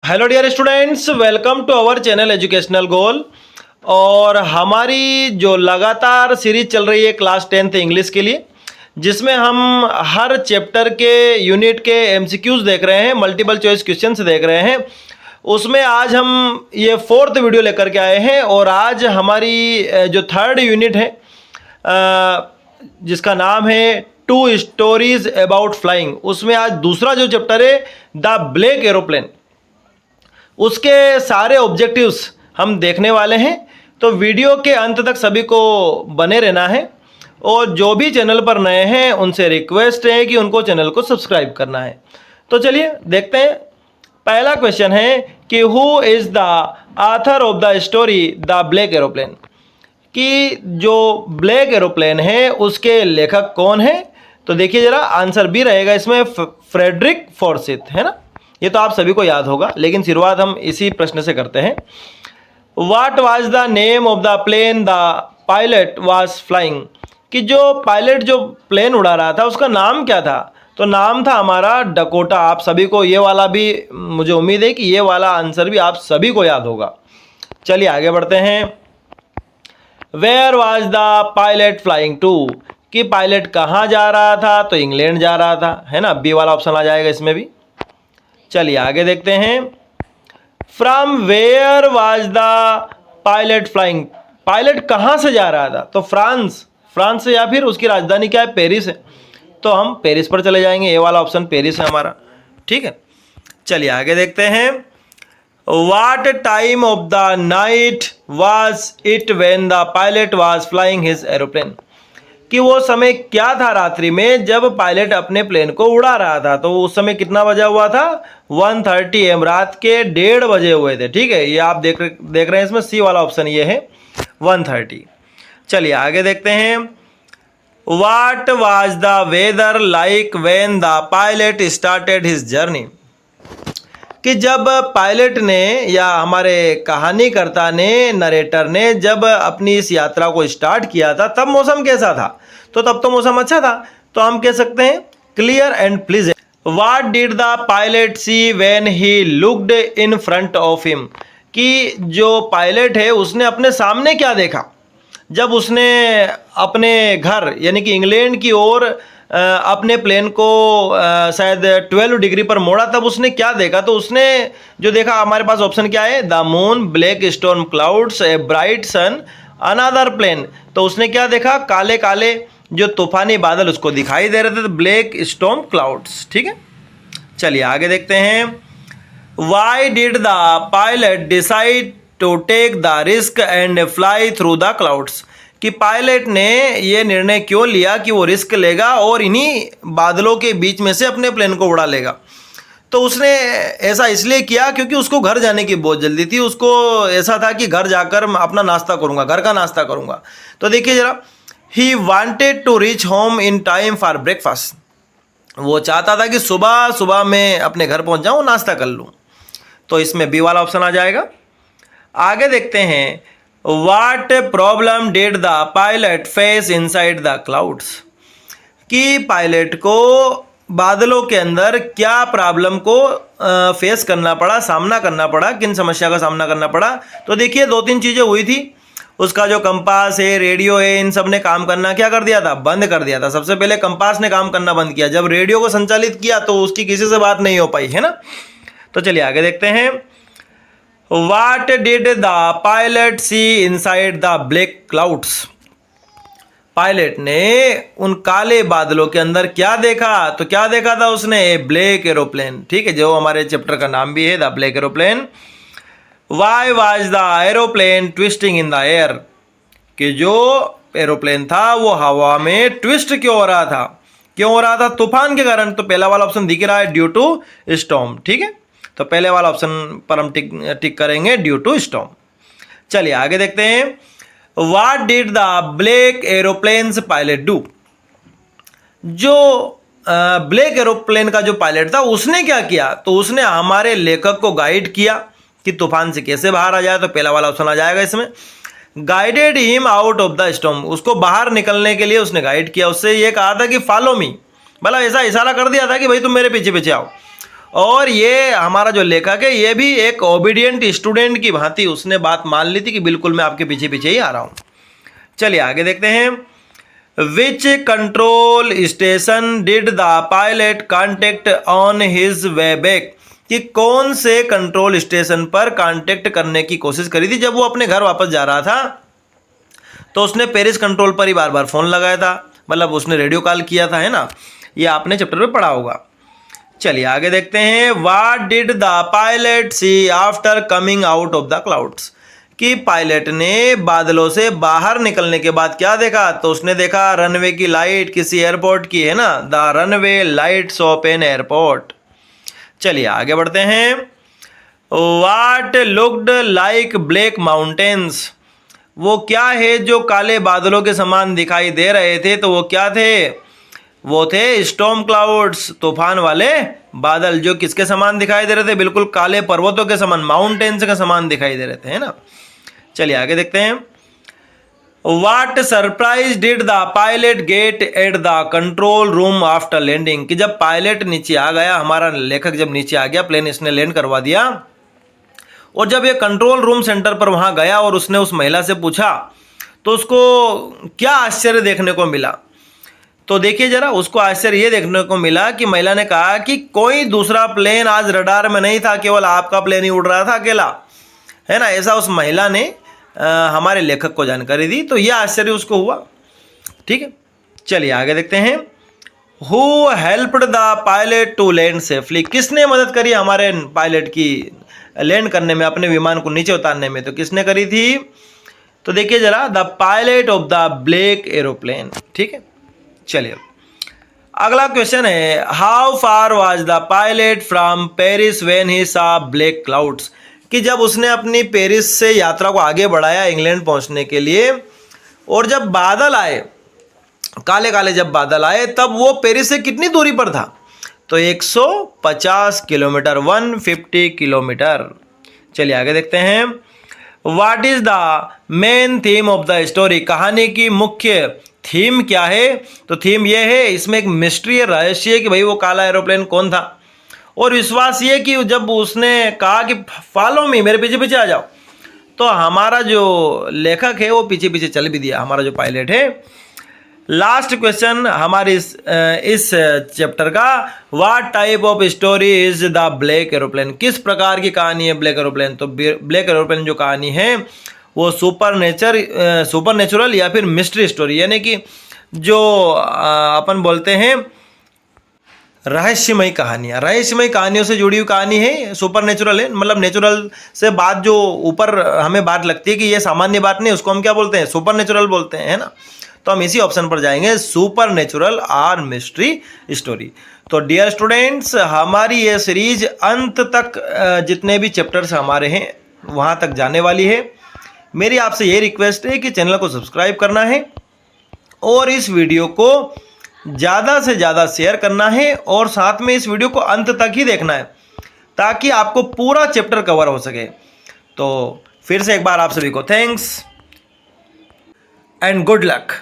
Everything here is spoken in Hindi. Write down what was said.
Hello dear students, welcome to our channel educational goal. और हमारी जो लगातार सीरीज चल रही है क्लास 10th इंग्लिश के लिए, जिसमें हम हर चैप्टर के यूनिट के एमसीक्यूज देख रहे हैं, मल्टीपल चॉइस क्वेश्चंस देख रहे हैं। उसमें आज हम ये 4th वीडियो लेकर के आए हैं और आज हमारी जो 3rd यूनिट है जिसका नाम है 2 स्टोरीज अबाउट फ्लाइंग, उसमें आज दूसरा जो चैप्टर है द ब्लैक एरोप्लेन, उसके सारे ऑब्जेक्टिव्स हम देखने वाले हैं। तो वीडियो के अंत तक सभी को बने रहना है और जो भी चैनल पर नए हैं उनसे रिक्वेस्ट है कि उनको चैनल को सब्सक्राइब करना है। तो चलिए देखते हैं। पहला क्वेश्चन है कि who is the author of the story the black aeroplane, कि जो ब्लैक एरोप्लेन है उसके लेखक कौन है। तो देखिए ज़रा, आंसर बी रहेगा इसमें, फ्रेडरिक फॉर्सिथ, है ना। ये तो आप सभी को याद होगा, लेकिन शुरुआत हम इसी प्रश्न से करते हैं। What was the name of the plane the pilot was flying, कि जो पायलट जो प्लेन उड़ा रहा था उसका नाम क्या था। तो नाम था हमारा डकोटा। आप सभी को ये वाला भी, मुझे उम्मीद है कि ये वाला आंसर भी आप सभी को याद होगा। चलिए आगे बढ़ते हैं। Where was the pilot flying to, कि पायलट कहाँ जा रहा था। तो इंग्लैंड जा रहा था, है ना। बी वाला ऑप्शन आ जाएगा इसमें भी। चलिए आगे देखते हैं। From where was the pilot flying, pilot कहाँ से जा रहा था। तो फ्रांस से, या फिर उसकी राजधानी क्या है, पेरिस है। तो हम पेरिस पर चले जाएंगे, ये वाला ऑप्शन पेरिस है हमारा, ठीक है। चलिए आगे देखते हैं। What time of the night was it when the pilot was flying his aeroplane, कि वो समय क्या था रात्रि में जब पायलट अपने प्लेन को उड़ा रहा था। तो उस समय कितना बजा हुआ था, 1:30 AM, रात के 1:30 बजे हुए थे, ठीक है। ये आप देख रहे हैं इसमें, सी वाला ऑप्शन ये है, 1:30। चलिए आगे देखते हैं। What was the weather like when the pilot started his journey, कि जब पायलट ने, या हमारे कहानीकर्ता ने, नरेटर ने जब अपनी इस यात्रा को स्टार्ट किया था तब मौसम कैसा था। तो तब तो मौसम अच्छा था, तो हम कह सकते हैं clear and pleasant. What did the pilot see when he looked in front of him, कि जो पायलट है उसने अपने सामने क्या देखा जब उसने अपने घर यानी कि इंग्लैंड की ओर अपने प्लेन को शायद 12 डिग्री पर मोड़ा, तब उसने क्या देखा। तो उसने जो देखा, हमारे पास ऑप्शन क्या है, the moon, black storm clouds, a bright sun, another plane. तो उसने क्या देखा, काले काले जो तूफानी बादल उसको दिखाई दे रहे थे, ब्लैक स्टॉर्म क्लाउड्स, ठीक है। चलिए आगे देखते हैं। Why did the pilot decide to take the risk and fly through the clouds, कि पायलट ने ये निर्णय क्यों लिया कि वो रिस्क लेगा और इन्हीं बादलों के बीच में से अपने प्लेन को उड़ा लेगा। तो उसने ऐसा इसलिए किया क्योंकि उसको घर जाने की बहुत जल्दी थी। उसको ऐसा था कि घर जाकर मैं अपना नाश्ता करूंगा, घर का नाश्ता करूंगा। तो देखिए जरा, he wanted to reach home in time for breakfast, वो चाहता था कि सुबह सुबह मैं अपने घर पहुंच जाऊं, नाश्ता कर लूं। तो इसमें बी वाला ऑप्शन आ जाएगा। आगे देखते हैं। What problem did the pilot face inside the clouds, कि पायलट को बादलों के अंदर क्या प्रॉब्लम को फेस करना पड़ा, सामना करना पड़ा, किन समस्या का सामना करना पड़ा। तो देखिए 2-3 चीज़ें हुई थी। उसका जो कंपास है, रेडियो है, इन सब ने काम करना क्या कर दिया था, बंद कर दिया था। सबसे पहले कंपास ने काम करना बंद किया। जब रेडियो को संचालित किया तो उसकी किसी से बात नहीं हो पाई, है ना। तो चलिए आगे देखते हैं। What did the pilot see inside the black clouds, pilot ने उन काले बादलों के अंदर क्या देखा। तो क्या देखा था उसने, ब्लैक एरोप्लेन, ठीक है, जो हमारे चैप्टर का नाम भी है, the black aeroplane. Why was the aeroplane twisting in the air, कि जो एरोप्लेन था वो हवा में ट्विस्ट क्यों हो रहा था, क्यों हो रहा था, तूफान के कारण। तो पहला वाला ऑप्शन दिख रहा है, ड्यू टू स्टॉर्म, ठीक है। तो पहले वाला ऑप्शन पर हम टिक करेंगे, ड्यू टू स्टॉर्म। चलिए आगे देखते हैं। What did the black aeroplanes pilot do, जो ब्लैक एरोप्लेन का जो पायलट था उसने क्या किया। तो उसने हमारे लेखक को गाइड किया कि तूफान से कैसे बाहर आ जाए। तो पहला वाला ऑप्शन आ जाएगा इसमें, guided him out of the storm, उसको बाहर निकलने के लिए उसने गाइड किया। उससे ये कहा था कि फॉलो मी, मतलब ऐसा इशारा कर दिया था कि भाई तुम मेरे पीछे पीछे आओ। और ये हमारा जो लेखक है ये भी एक ओबीडियंट स्टूडेंट की भांति उसने बात मान ली थी कि बिल्कुल मैं आपके पीछे पीछे ही आ रहा हूँ। चलिए आगे देखते हैं। Which control station did the pilot contact on his way back, कि कौन से कंट्रोल स्टेशन पर कांटेक्ट करने की कोशिश करी थी जब वो अपने घर वापस जा रहा था। तो उसने पेरिस कंट्रोल पर ही बार बार फ़ोन लगाया था, मतलब उसने रेडियो कॉल किया था, है ना, ये आपने चैप्टर में पढ़ा होगा। चलिए आगे देखते हैं। What did the pilot see after coming out of the clouds, कि पायलट ने बादलों से बाहर निकलने के बाद क्या देखा। तो उसने देखा रनवे की लाइट, किसी एयरपोर्ट की, है ना, the runway lights off an airport. चलिए आगे बढ़ते हैं। What looked like black mountains, वो क्या है जो काले बादलों के समान दिखाई दे रहे थे। तो वो क्या थे, वो थे स्टॉर्म क्लाउड्स, तूफान वाले बादल, जो किसके समान दिखाई दे रहे थे, बिल्कुल काले पर्वतों के समान, माउंटेन्स के समान दिखाई दे रहे थे, है ना। चलिए आगे देखते हैं। What surprise did the pilot get at the control room after landing, कि जब पायलट नीचे आ गया, हमारा लेखक जब नीचे आ गया, प्लेन इसने लैंड करवा दिया, और जब ये कंट्रोल रूम सेंटर पर वहां गया और उसने उस महिला से पूछा तो उसको क्या आश्चर्य देखने को मिला। तो देखिए जरा, उसको आश्चर्य ये देखने को मिला कि महिला ने कहा कि कोई दूसरा प्लेन आज रडार में नहीं था, केवल आपका प्लेन ही उड़ रहा था अकेला, है ना। ऐसा उस महिला ने हमारे लेखक को जानकारी दी, तो यह आश्चर्य उसको हुआ। ठीक है, चलिए आगे देखते हैं। Who helped the pilot to land safely, किसने मदद करी हमारे पायलट की लैंड करने में, अपने विमान को नीचे उतारने में। तो किसने करी थी, तो देखिए जरा, the pilot of the black aeroplane. ठीक है, चलिए अगला क्वेश्चन है। How far was the pilot from Paris when he सा ब्लैक क्लाउड्स, कि जब उसने अपनी पेरिस से यात्रा को आगे बढ़ाया इंग्लैंड पहुंचने के लिए, और जब बादल आए, काले काले जब बादल आए, तब वो पेरिस से कितनी दूरी पर था। तो 150 किलोमीटर, 150 किलोमीटर। चलिए आगे देखते हैं। What is the main theme of the story, कहानी की मुख्य थीम क्या है। तो थीम ये है, इसमें एक मिस्ट्री है, रहस्य है कि भाई वो काला एरोप्लेन कौन था, और विश्वास ये कि जब उसने कहा कि फॉलो मी, मेरे पीछे पीछे आ जाओ, तो हमारा जो लेखक है वो पीछे पीछे चल भी दिया, हमारा जो पायलट है। लास्ट क्वेश्चन हमारे इस चैप्टर का, what type of story is the black aeroplane, किस प्रकार की कहानी है ब्लैक एरोप्लेन। तो ब्लैक एरोप्लेन जो कहानी है वो सुपर नेचुरल या फिर मिस्ट्री स्टोरी, यानी कि जो अपन बोलते हैं रहस्यमयी कहानियाँ, रहस्यमयी कहानियों से जुड़ी हुई कहानी है। सुपर नेचुरल है, मतलब नेचुरल से बात जो ऊपर हमें बात लगती है कि ये सामान्य बात नहीं, उसको हम क्या बोलते हैं, सुपर नेचुरल बोलते हैं, है ना। तो हम इसी ऑप्शन पर जाएंगे, सुपर नेचुरल और मिस्ट्री स्टोरी। तो डियर स्टूडेंट्स, हमारी ये सीरीज अंत तक जितने भी चैप्टर्स हमारे हैं वहाँ तक जाने वाली है। मेरी आपसे ये रिक्वेस्ट है कि चैनल को सब्सक्राइब करना है और इस वीडियो को ज़्यादा से ज़्यादा शेयर करना है, और साथ में इस वीडियो को अंत तक ही देखना है ताकि आपको पूरा चैप्टर कवर हो सके। तो फिर से एक बार आप सभी को थैंक्स एंड गुड लक।